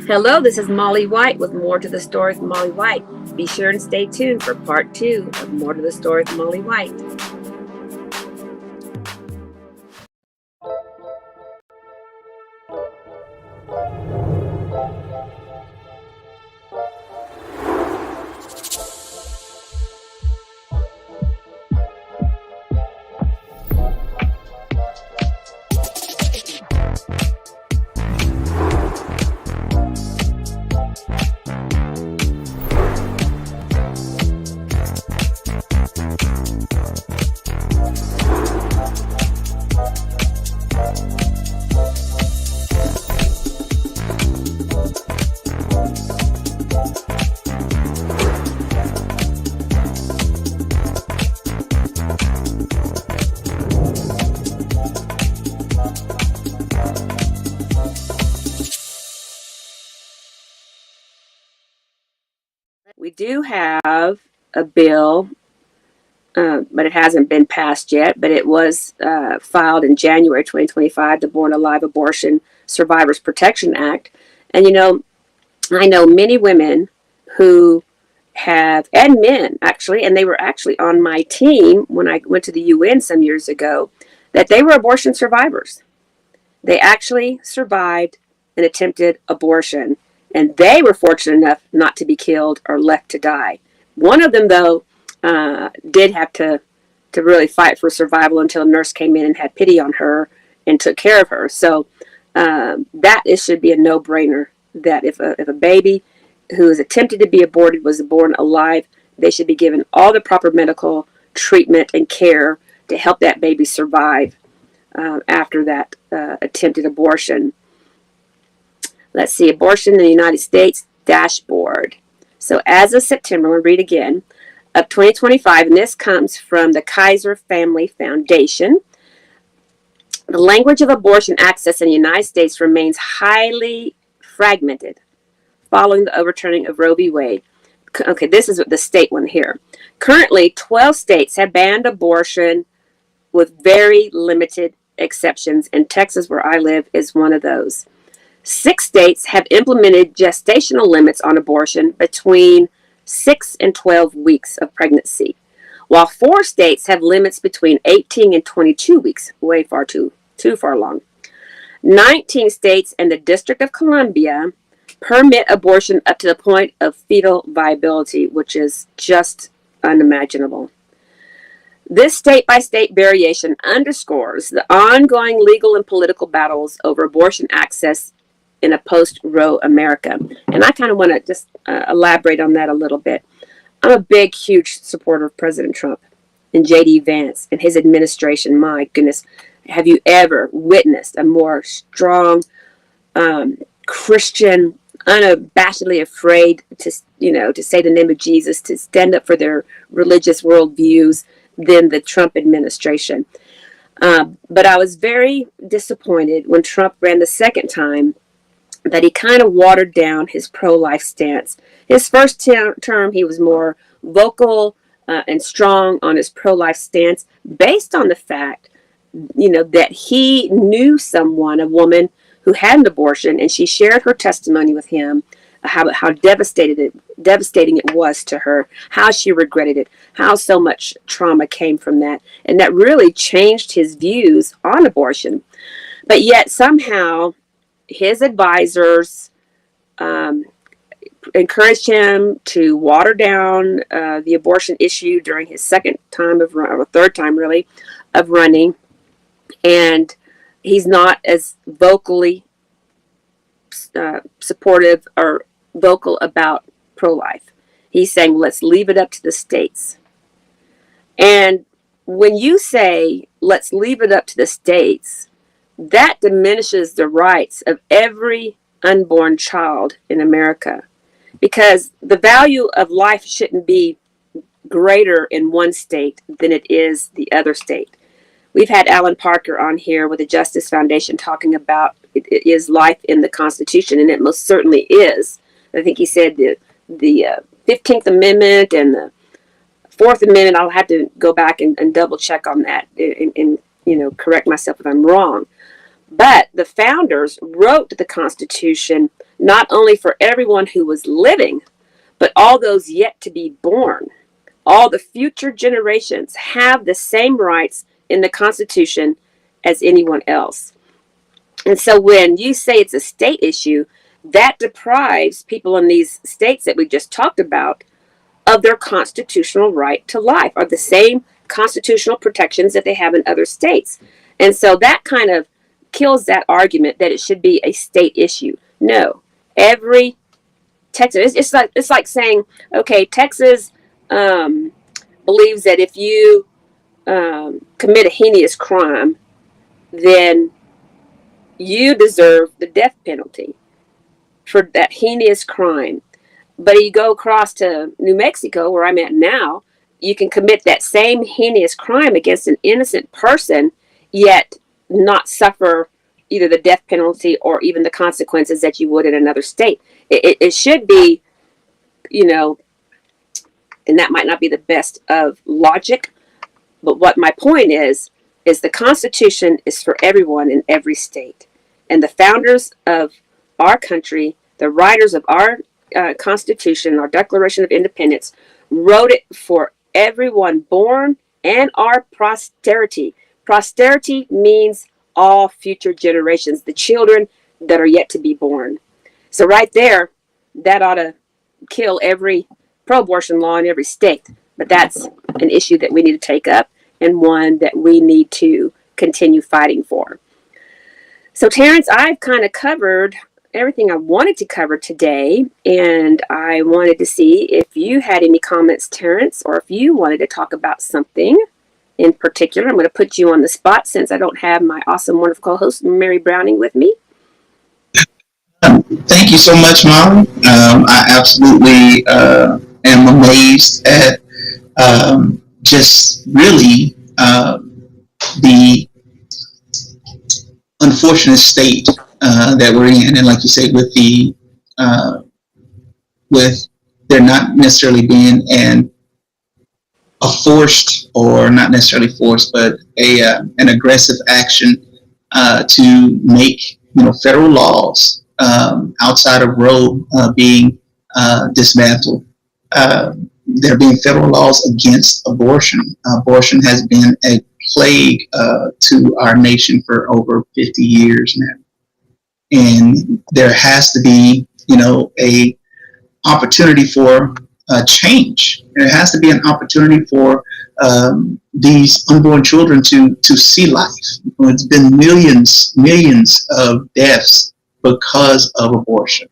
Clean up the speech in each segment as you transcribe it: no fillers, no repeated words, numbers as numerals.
Hello, this is Molly White with More to the Story with Molly White. Be sure and stay tuned for part 2 of More to the Story with Molly White. We do have a bill, but it hasn't been passed yet, but it was filed in January 2025, the Born Alive Abortion Survivors Protection Act. And I know many women who have, and men actually, and they were actually on my team when I went to the UN some years ago, that they were abortion survivors. They actually survived an attempted abortion, and they were fortunate enough not to be killed or left to die. One of them, though, did have to really fight for survival until a nurse came in and had pity on her and took care of her. So that it should be a no-brainer that if a baby who is attempted to be aborted was born alive, they should be given all the proper medical treatment and care to help that baby survive after that attempted abortion. Let's see, abortion in the United States dashboard. So as of September, we'll read again, of 2025, and this comes from the Kaiser Family Foundation. The language of abortion access in the United States remains highly fragmented following the overturning of Roe v. Wade. Okay, this is the state one here. Currently, 12 states have banned abortion with very limited exceptions, and Texas, where I live, is one of those. 6 states have implemented gestational limits on abortion between 6 and 12 weeks of pregnancy, while 4 states have limits between 18 and 22 weeks, way far too far long. 19 states and the District of Columbia permit abortion up to the point of fetal viability, which is just unimaginable. This state-by-state variation underscores the ongoing legal and political battles over abortion access in a post-Roe America. And I kind of want to just elaborate on that a little bit. I'm a big, huge supporter of President Trump and J.D. Vance and his administration. My goodness, have you ever witnessed a more strong Christian, unabashedly afraid to say the name of Jesus, to stand up for their religious worldviews than the Trump administration? But I was very disappointed when Trump ran the second time that he kind of watered down his pro-life stance. His first term, he was more vocal and strong on his pro-life stance based on the fact, that he knew someone, a woman who had an abortion, and she shared her testimony with him, how devastating it was to her, how she regretted it, how so much trauma came from that, and that really changed his views on abortion. But yet somehow his advisors encouraged him to water down the abortion issue during his second time or third time really, of running, and he's not as vocally supportive or vocal about pro-life. He's saying, let's leave it up to the states. And when you say, let's leave it up to the states, that diminishes the rights of every unborn child in America, because the value of life shouldn't be greater in one state than it is the other state. We've had Alan Parker on here with the Justice Foundation talking about it is life in the Constitution, and it most certainly is. I think he said the 15th Amendment and the 4th Amendment. I'll have to go back and double check on that in correct myself if I'm wrong. But the founders wrote the Constitution not only for everyone who was living, but all those yet to be born. All the future generations have the same rights in the Constitution as anyone else. And so when you say it's a state issue, that deprives people in these states that we just talked about of their constitutional right to life, or the same constitutional protections that they have in other states. And so that kind of kills that argument that it should be a state issue. No, every Texas, it's like saying, okay, Texas believes that if you commit a heinous crime, then you deserve the death penalty for that heinous crime. But you go across to New Mexico, where I'm at now, you can commit that same heinous crime against an innocent person, yet not suffer either the death penalty or even the consequences that you would in another state. It should be, and that might not be the best of logic, but what my point is the Constitution is for everyone in every state. And the founders of our country, the writers of our Constitution, our Declaration of Independence, wrote it for everyone born and our posterity. Posterity means all future generations, the children that are yet to be born. So right there, that ought to kill every pro-abortion law in every state. But that's an issue that we need to take up, and one that we need to continue fighting for. So Terrence, I've kind of covered everything I wanted to cover today, and I wanted to see if you had any comments, Terrence, or if you wanted to talk about something in particular. I'm going to put you on the spot since I don't have my awesome, wonderful co-host, Mary Browning, with me. Thank you so much, Molly. I absolutely am amazed at just really the unfortunate state that we're in, and like you said, with there not necessarily being a forced, or not necessarily forced, but an aggressive action to make federal laws outside of Roe being dismantled. There being federal laws against abortion. Abortion has been a plague to our nation for over 50 years now. And there has to be, a opportunity for change. There has to be an opportunity for these unborn children to see life. It's been millions of deaths because of abortion.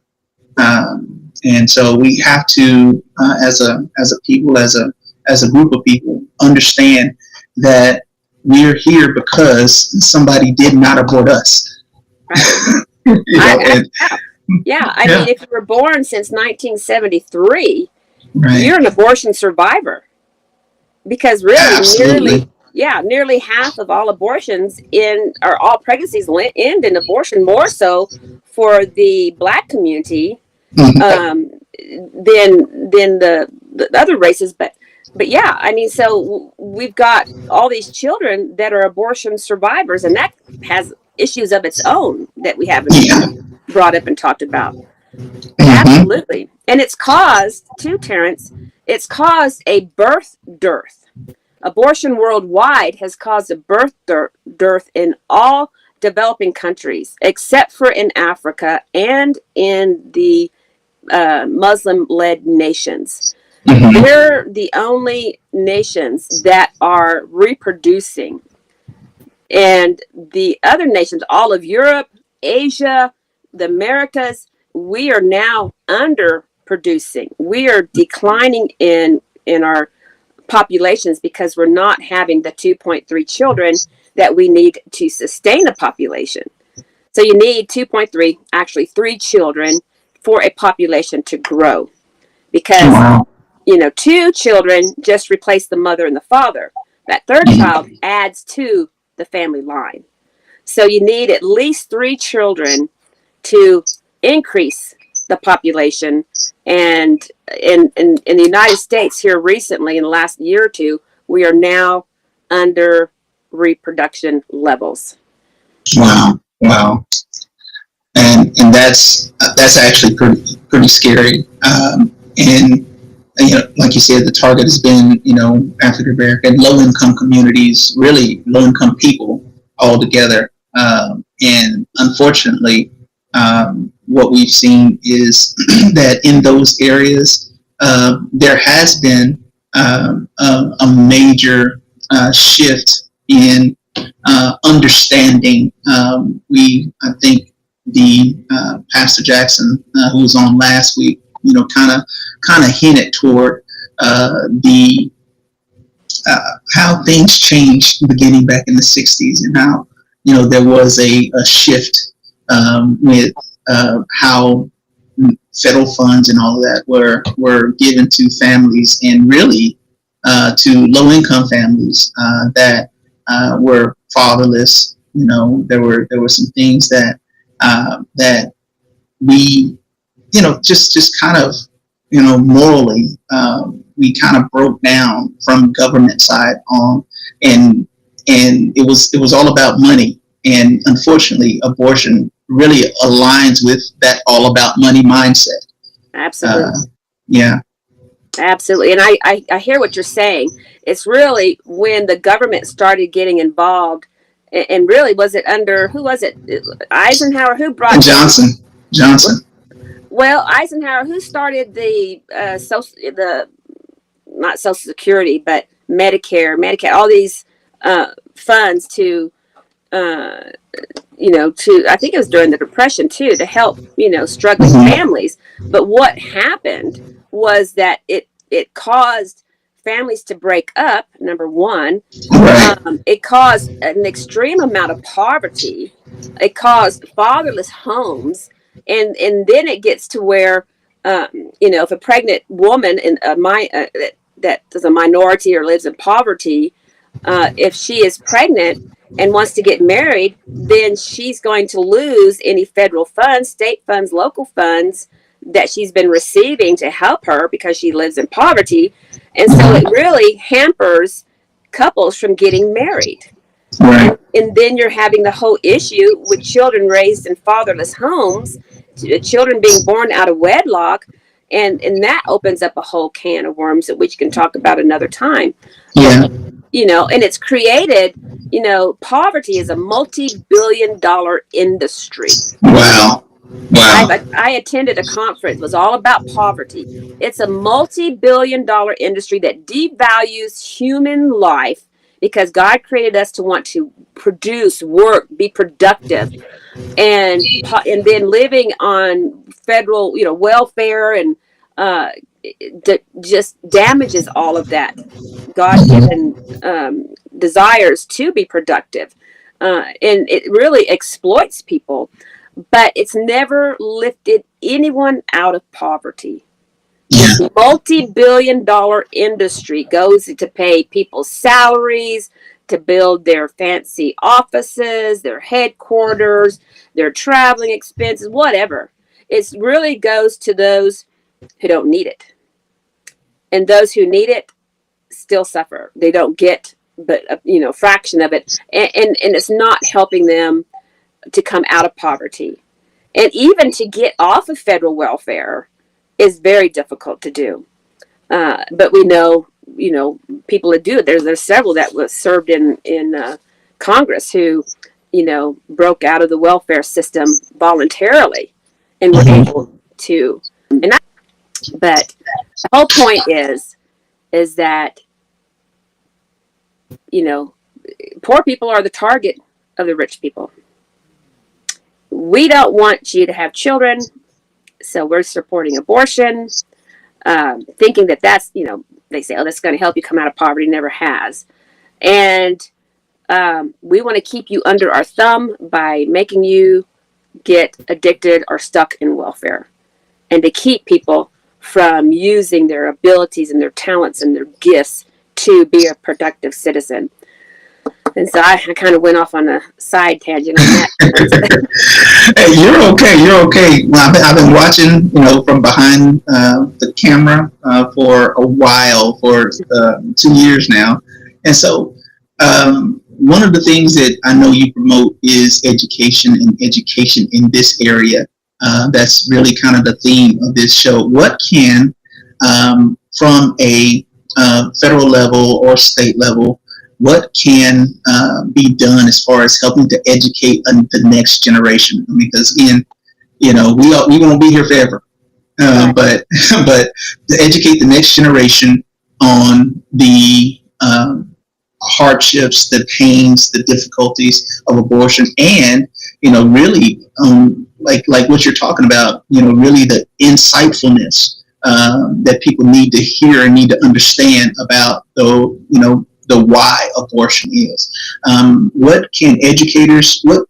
And so we have to, as a people, as a group of people, understand that we're here because somebody did not abort us. Right. I mean, if you were born since 1973, right, you're an abortion survivor. Because really, nearly half of all abortions or all pregnancies end in abortion, more so for the Black community than the other races. But yeah, I mean, so we've got all these children that are abortion survivors, and that has issues of its own that we haven't brought up and talked about. Absolutely. And it's caused, too, Terrence, it's caused a birth dearth. Abortion worldwide has caused a birth dearth in all developing countries, except for in Africa and in the Muslim-led nations. We're the only nations that are reproducing. And the other nations, all of Europe, Asia, the Americas, we are now underproducing. We are declining in our populations because we're not having the 2.3 children that we need to sustain a population. So you need 2.3, actually 3 children for a population to grow. Because, 2 children just replace the mother and the father. That third child adds to the family line. So you need at least 3 children to increase the population. And in the United States here recently, in the last year or two, we are now under reproduction levels. Wow. Wow. And that's actually pretty scary. And like you said, the target has been African American, low income communities, really low income people altogether. And unfortunately, what we've seen is that in those areas, there has been a major shift in understanding. I think the Pastor Jackson, who was on last week, kind of hinted toward the how things changed beginning back in the 60s, and how there was a shift with how federal funds and all of that were given to families, and really to low-income families that were fatherless. There were some things that we just kind of morally we kind of broke down from government side on, and it was all about money. And unfortunately, abortion really aligns with that all about money mindset. Absolutely. Yeah. Absolutely. And I hear what you're saying. It's really when the government started getting involved, and really, was it under, who was it? Eisenhower? Who brought Johnson. Well, Eisenhower, who started not Social Security, but Medicare, Medicaid, all these funds to I think it was during the Depression too, to help, struggling families. But what happened was that it caused families to break up, number one. Right. It caused an extreme amount of poverty. It caused fatherless homes. And then it gets to where, if a pregnant woman that is a minority or lives in poverty, if she is pregnant and wants to get married, then she's going to lose any federal funds, state funds, local funds that she's been receiving to help her because she lives in poverty. And so it really hampers couples from getting married. Right. And then you're having the whole issue with children raised in fatherless homes, children being born out of wedlock. And that opens up a whole can of worms that we can talk about another time. Yeah. And it's created, poverty is a multi-billion-dollar industry. Wow. I attended a conference. It was all about poverty. It's a multi-billion-dollar industry that devalues human life, because God created us to want to produce, work, be productive, and then living on federal, welfare, and just damages all of that God-given desires to be productive, and it really exploits people. But it's never lifted anyone out of poverty. Yeah. Multi-billion-dollar industry goes to pay people's salaries, to build their fancy offices, their headquarters, their traveling expenses, whatever. It really goes to those who don't need it. And those who need it still suffer. They don't get but a fraction of it. And it's not helping them to come out of poverty. And even to get off of federal welfare is very difficult to do. But we know, people that do it. There's several that was served in Congress who, broke out of the welfare system voluntarily and were able to. But the whole point is that, poor people are the target of the rich people. We don't want you to have children, so we're supporting abortion, thinking that that's, they say, oh, that's going to help you come out of poverty. Never has. And we want to keep you under our thumb by making you get addicted or stuck in welfare, and to keep people from using their abilities and their talents and their gifts to be a productive citizen. And so I kind of went off on a side tangent on that. Hey, you're okay. Well, I've been watching, from behind the camera for a while, for 2 years now. And so one of the things that I know you promote is education and education in this area. That's really kind of the theme of this show. What can, from a federal level or state level, what can be done as far as helping to educate the next generation? Because again, we won't be here forever, but to educate the next generation on the hardships, the pains, the difficulties of abortion, and really like what you're talking about, really the insightfulness that people need to hear and need to understand about the why abortion is. What can educators do?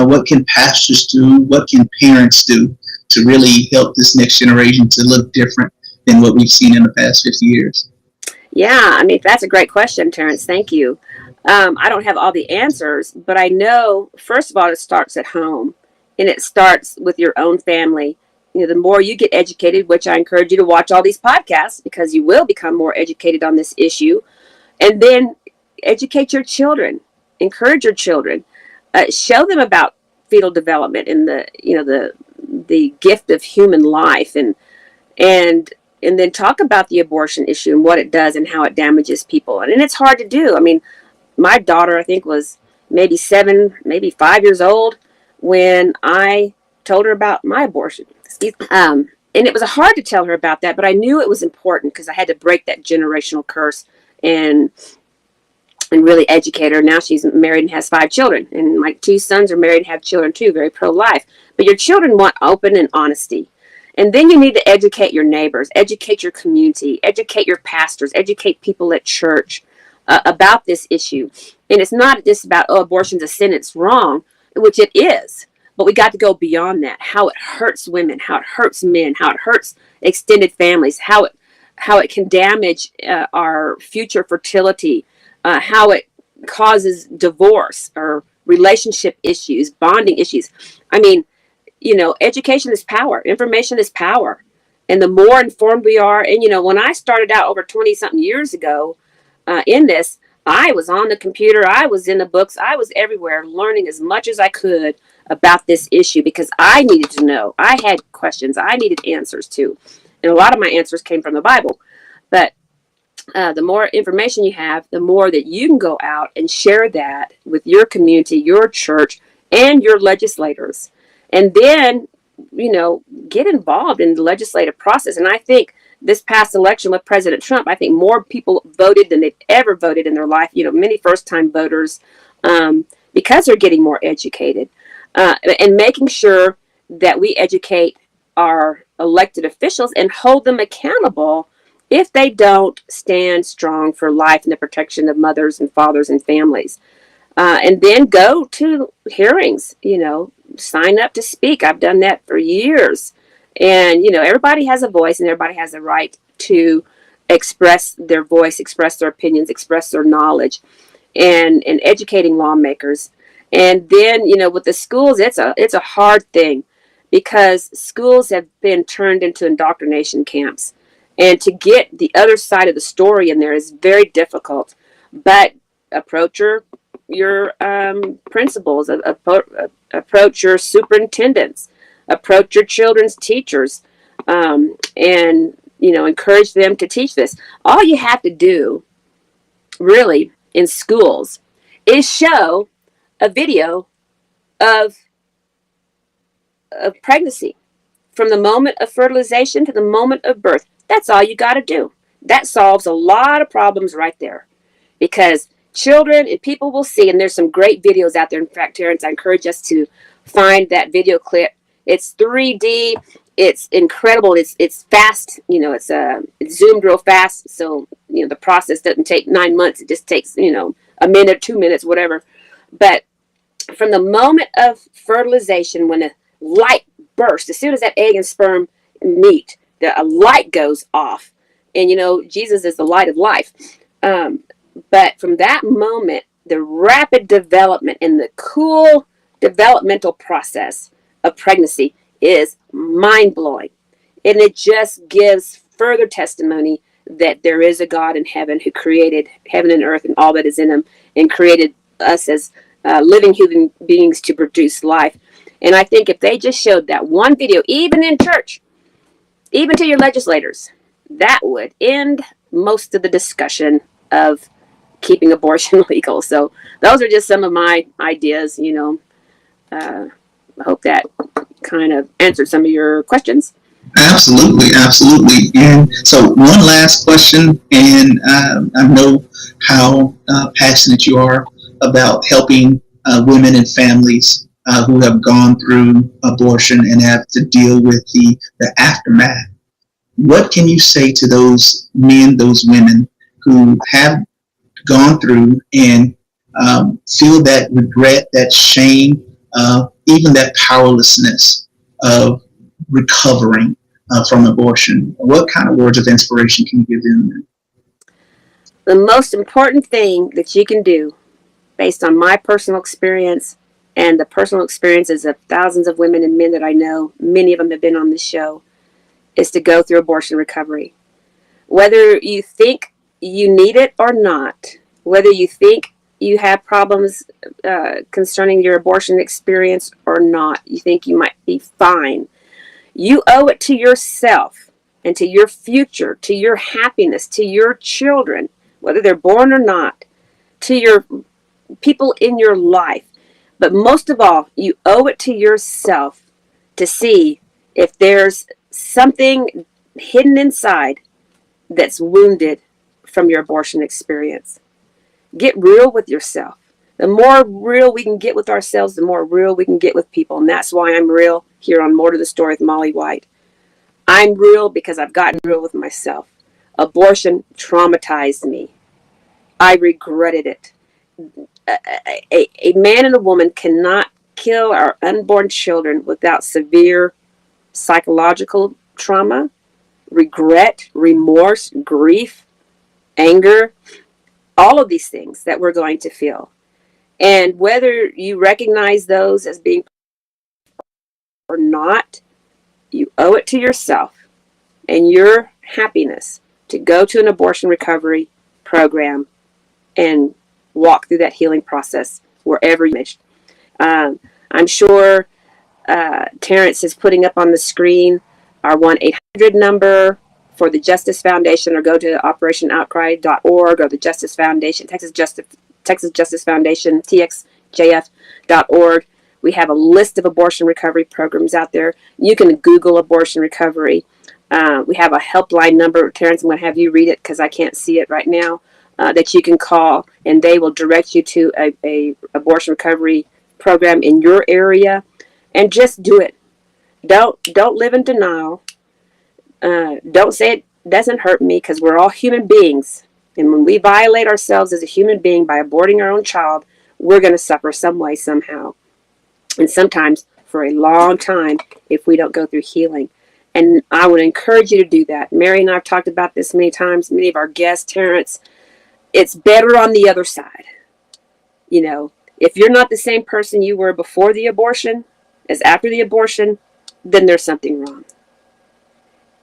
What can pastors do? What can parents do to really help this next generation to look different than what we've seen in the past 50 years? Yeah, I mean, that's a great question, Terrence. Thank you. I don't have all the answers, but I know, first of all, it starts at home, and it starts with your own family. The more you get educated, which I encourage you to watch all these podcasts because you will become more educated on this issue, and then educate your children, encourage your children, show them about fetal development and the gift of human life, and then talk about the abortion issue and what it does and how it damages people. And it's hard to do. I mean, my daughter, I think, was maybe 7, maybe 5 years old when I told her about my abortion. And it was hard to tell her about that, but I knew it was important because I had to break that generational curse and really educate her. Now she's married and has 5 children, and my 2 sons are married and have children too, very pro-life. But your children want open and honesty. And then you need to educate your neighbors, educate your community, educate your pastors, educate people at church about this issue. And it's not just about, abortion's a sin, it's wrong, which it is. But we got to go beyond that. How it hurts women, how it hurts men, how it hurts extended families, how it can damage our future fertility, how it causes divorce or relationship issues, bonding issues. I mean, education is power. Information is power. And the more informed we are, and, when I started out over 20 something years ago in this, I was on the computer, I was in the books, I was everywhere learning as much as I could about this issue because I needed to know. I had questions I needed answers to. And a lot of my answers came from the Bible. But the more information you have, the more that you can go out and share that with your community, your church, and your legislators. And then, get involved in the legislative process. And I think this past election with President Trump, I think more people voted than they've ever voted in their life. Many first-time voters, because they're getting more educated. And making sure that we educate our elected officials and hold them accountable if they don't stand strong for life and the protection of mothers and fathers and families. And then go to hearings, sign up to speak. I've done that for years. And, everybody has a voice and everybody has a right to express their voice, express their opinions, express their knowledge, and educating lawmakers. And then, with the schools, it's a hard thing because schools have been turned into indoctrination camps. And to get the other side of the story in there is very difficult. But approach your principals, approach your superintendents, approach your children's teachers, and encourage them to teach this. All you have to do, really, in schools, is show a video of pregnancy from the moment of fertilization to the moment of birth. That's all you got to do. That solves a lot of problems right there, because children and people will see, and there's some great videos out there. In fact, Terrence, I encourage us to find that video clip. It's 3D. It's incredible. It's fast. It's zoomed real fast. So, the process doesn't take 9 months. It just takes, a minute, 2 minutes, whatever. But from the moment of fertilization, when a light bursts, as soon as that egg and sperm meet, a light goes off. And, Jesus is the light of life. But from that moment, the rapid development and the cool developmental process of pregnancy is mind-blowing. And it just gives further testimony that there is a God in heaven who created heaven and earth and all that is in them, and created us as living human beings to produce life. And I think if they just showed that one video, even in church, even to your legislators, that would end most of the discussion of keeping abortion legal. So those are just some of my ideas. I hope that kind of answered some of your questions. Absolutely, absolutely. And so, one last question, and I know how passionate you are about helping women and families who have gone through abortion and have to deal with the aftermath. What can you say to those men, those women who have gone through and feel that regret, that shame, even that powerlessness of recovering from abortion? What kind of words of inspiration can you give them? The most important thing that you can do, based on my personal experience and the personal experiences of thousands of women and men that I know, many of them have been on this show, is to go through abortion recovery. Whether you think you need it or not, whether you think you have problems concerning your abortion experience or not, you think you might be fine, you owe it to yourself and to your future, to your happiness, to your children, whether they're born or not, to your people in your life. But most of all, you owe it to yourself to see if there's something hidden inside that's wounded from your abortion experience. Get real with yourself. The more real we can get with ourselves, the more real we can get with people. And that's why I'm real here on More to the Story with Molly White. I'm real because I've gotten real with myself. Abortion traumatized me. I regretted it. A man and a woman cannot kill our unborn children without severe psychological trauma, regret, remorse, grief, anger, all of these things that we're going to feel. And whether you recognize those as being or not, you owe it to yourself and your happiness to go to an abortion recovery program and walk through that healing process wherever you manage. I'm sure Terrence is putting up on the screen our 1-800 number for the Justice Foundation, or go to operationoutcry.org or the Justice Foundation, Texas Justice Foundation, txjf.org. We have a list of abortion recovery programs out there. You can Google abortion recovery. We have a helpline number. Terrence, I'm going to have you read it because I can't see it right now, that you can call, and they will direct you to a abortion recovery program in your area. And just do it. Don't live in denial. Don't say it doesn't hurt me, because we're all human beings. And when we violate ourselves as a human being by aborting our own child, we're going to suffer some way, somehow. And sometimes for a long time if we don't go through healing. And I would encourage you to do that. Mary and I have talked about this many times, many of our guests, Terrence. It's better on the other side. If you're not the same person you were before the abortion as after the abortion, then there's something wrong.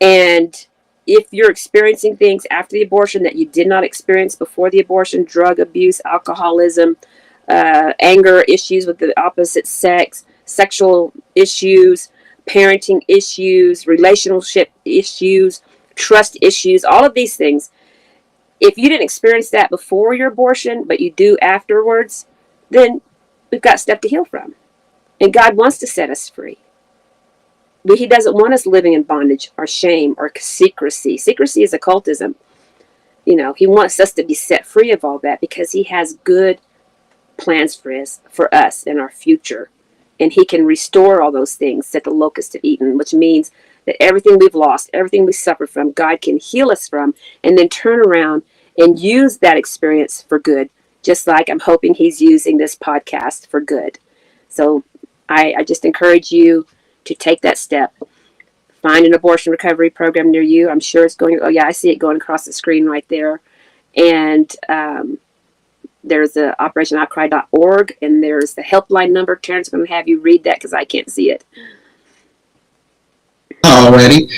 And if you're experiencing things after the abortion that you did not experience before the abortion, drug abuse, alcoholism, anger issues with the opposite sex, sexual issues, parenting issues, relationship issues, trust issues, all of these things, if you didn't experience that before your abortion, but you do afterwards, then we've got stuff to heal from. And God wants to set us free. But He doesn't want us living in bondage or shame or secrecy. Secrecy is occultism. He wants us to be set free of all that, because He has good plans for us in our future. And He can restore all those things that the locusts have eaten, which means that everything we've lost, everything we suffered from, God can heal us from, and then turn around and use that experience for good, just like I'm hoping He's using this podcast for good. So I just encourage you to take that step. Find an abortion recovery program near you. I'm sure it's going, oh yeah, I see it going across the screen right there. And there's the operationoutcry.org, and there's the helpline number. Terrence, I'm going to have you read that because I can't see it. Alrighty.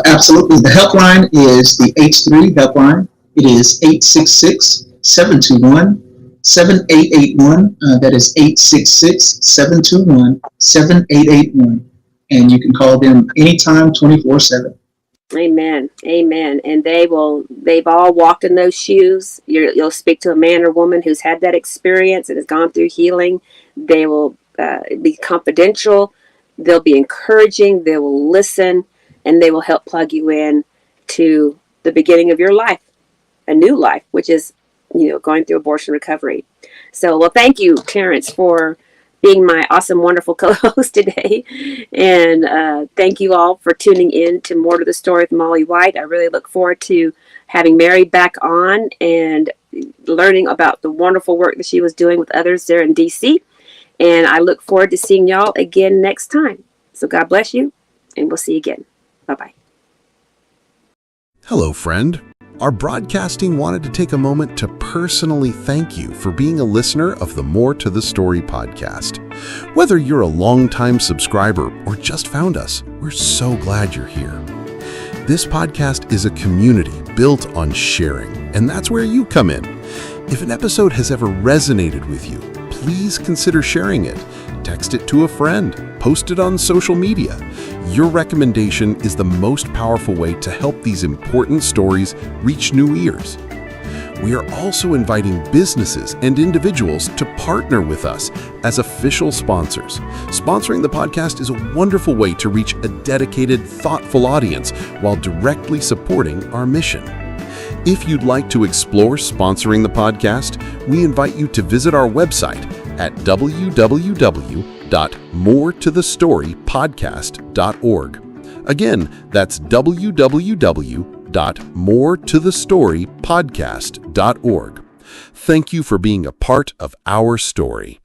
Absolutely. The helpline is the H3 helpline. It is 866-721-7881. That is 866-721-7881. And you can call them anytime, 24/7. Amen. Amen. And they've all walked in those shoes. You'll speak to a man or woman who's had that experience and has gone through healing. They will be confidential. They'll be encouraging. They will listen, and they will help plug you in to the beginning of your life, a new life, which is, going through abortion recovery. So, well, thank you, Terrence, for being my awesome, wonderful co-host today. And thank you all for tuning in to More to the Story with Molly White. I really look forward to having Mary back on and learning about the wonderful work that she was doing with others there in DC. And I look forward to seeing y'all again next time. So God bless you, and we'll see you again. Bye-bye. Hello, friend. Our broadcasting wanted to take a moment to personally thank you for being a listener of the More to the Story podcast. Whether you're a longtime subscriber or just found us, we're so glad you're here. This podcast is a community built on sharing, and that's where you come in. If an episode has ever resonated with you, please consider sharing it. Text it to a friend, post it on social media. Your recommendation is the most powerful way to help these important stories reach new ears. We are also inviting businesses and individuals to partner with us as official sponsors. Sponsoring the podcast is a wonderful way to reach a dedicated, thoughtful audience while directly supporting our mission. If you'd like to explore sponsoring the podcast, we invite you to visit our website at www.moretothestorypodcast.org. Again, that's www.moretothestorypodcast.org. Thank you for being a part of our story.